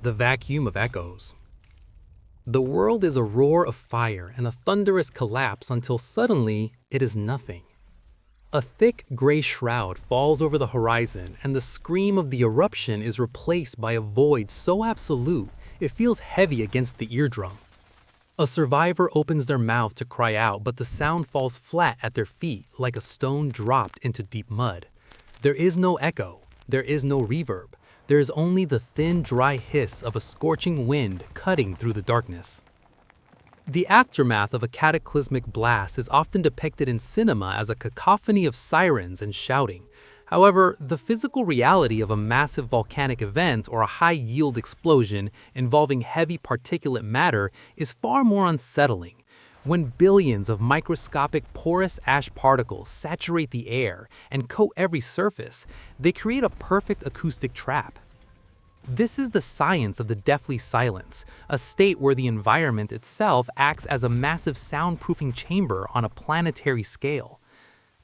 The vacuum of echoes. The world is a roar of fire and a thunderous collapse until suddenly it is nothing. A thick gray shroud falls over the horizon, and the scream of the eruption is replaced by a void so absolute it feels heavy against the eardrum. A survivor opens their mouth to cry out, but the sound falls flat at their feet like a stone dropped into deep mud. There is no echo, there is no reverb. There is only the thin, dry hiss of a scorching wind cutting through the darkness. The aftermath of a cataclysmic blast is often depicted in cinema as a cacophony of sirens and shouting. However, the physical reality of a massive volcanic event or a high-yield explosion involving heavy particulate matter is far more unsettling. When billions of microscopic porous ash particles saturate the air and coat every surface, they create a perfect acoustic trap. This is the science of the deathly silence, a state where the environment itself acts as a massive soundproofing chamber on a planetary scale.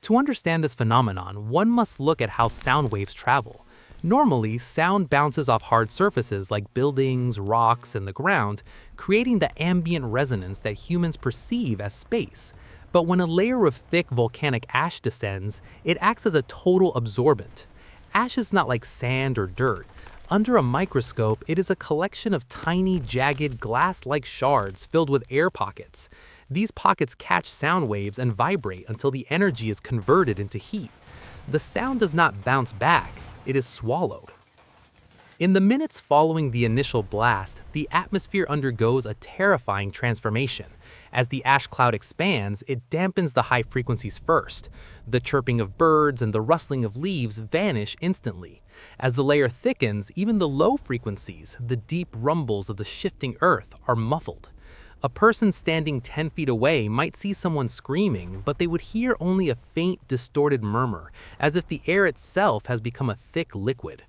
To understand this phenomenon, one must look at how sound waves travel. Normally, sound bounces off hard surfaces like buildings, rocks, and the ground, creating the ambient resonance that humans perceive as space. But when a layer of thick volcanic ash descends, it acts as a total absorbent. Ash is not like sand or dirt. Under a microscope, it is a collection of tiny, jagged, glass-like shards filled with air pockets. These pockets catch sound waves and vibrate until the energy is converted into heat. The sound does not bounce back. It is swallowed. In the minutes following the initial blast, the atmosphere undergoes a terrifying transformation. As the ash cloud expands, it dampens the high frequencies first. The chirping of birds and the rustling of leaves vanish instantly. As the layer thickens, even the low frequencies, the deep rumbles of the shifting earth, are muffled. A person standing 10 feet away might see someone screaming, but they would hear only a faint, distorted murmur, as if the air itself has become a thick liquid.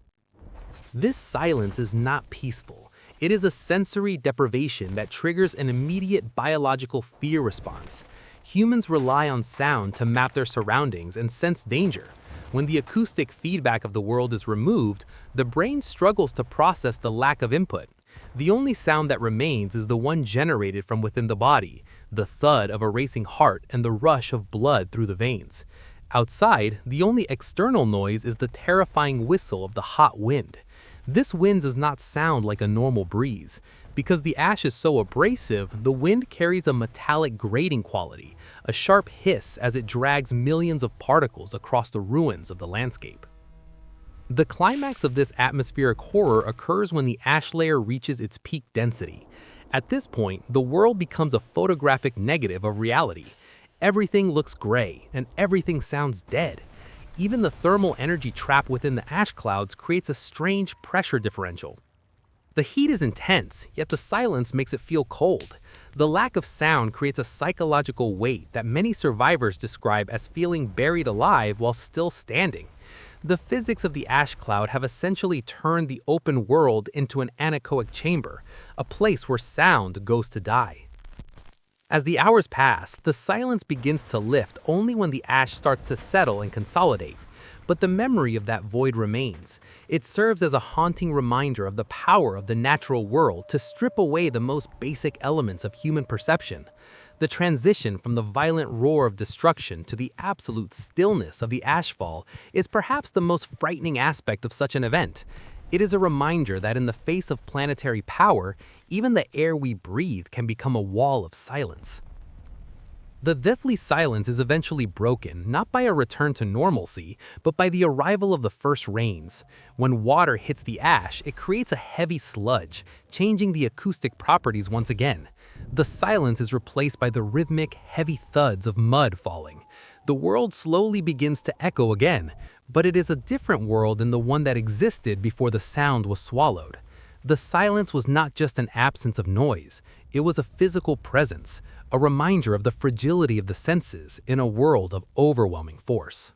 This silence is not peaceful. It is a sensory deprivation that triggers an immediate biological fear response. Humans rely on sound to map their surroundings and sense danger. When the acoustic feedback of the world is removed, the brain struggles to process the lack of input. The only sound that remains is the one generated from within the body, the thud of a racing heart and the rush of blood through the veins. Outside, the only external noise is the terrifying whistle of the hot wind. This wind does not sound like a normal breeze. Because the ash is so abrasive, the wind carries a metallic grating quality, a sharp hiss as it drags millions of particles across the ruins of the landscape. The climax of this atmospheric horror occurs when the ash layer reaches its peak density. At this point, the world becomes a photographic negative of reality. Everything looks gray, and everything sounds dead. Even the thermal energy trapped within the ash clouds creates a strange pressure differential. The heat is intense, yet the silence makes it feel cold. The lack of sound creates a psychological weight that many survivors describe as feeling buried alive while still standing. The physics of the ash cloud have essentially turned the open world into an anechoic chamber, a place where sound goes to die. As the hours pass, the silence begins to lift only when the ash starts to settle and consolidate. But the memory of that void remains. It serves as a haunting reminder of the power of the natural world to strip away the most basic elements of human perception. The transition from the violent roar of destruction to the absolute stillness of the ashfall is perhaps the most frightening aspect of such an event. It is a reminder that in the face of planetary power, even the air we breathe can become a wall of silence. The deathly silence is eventually broken, not by a return to normalcy, but by the arrival of the first rains. When water hits the ash, it creates a heavy sludge, changing the acoustic properties once again. The silence is replaced by the rhythmic, heavy thuds of mud falling. The world slowly begins to echo again, but it is a different world than the one that existed before the sound was swallowed. The silence was not just an absence of noise, it was a physical presence, a reminder of the fragility of the senses in a world of overwhelming force.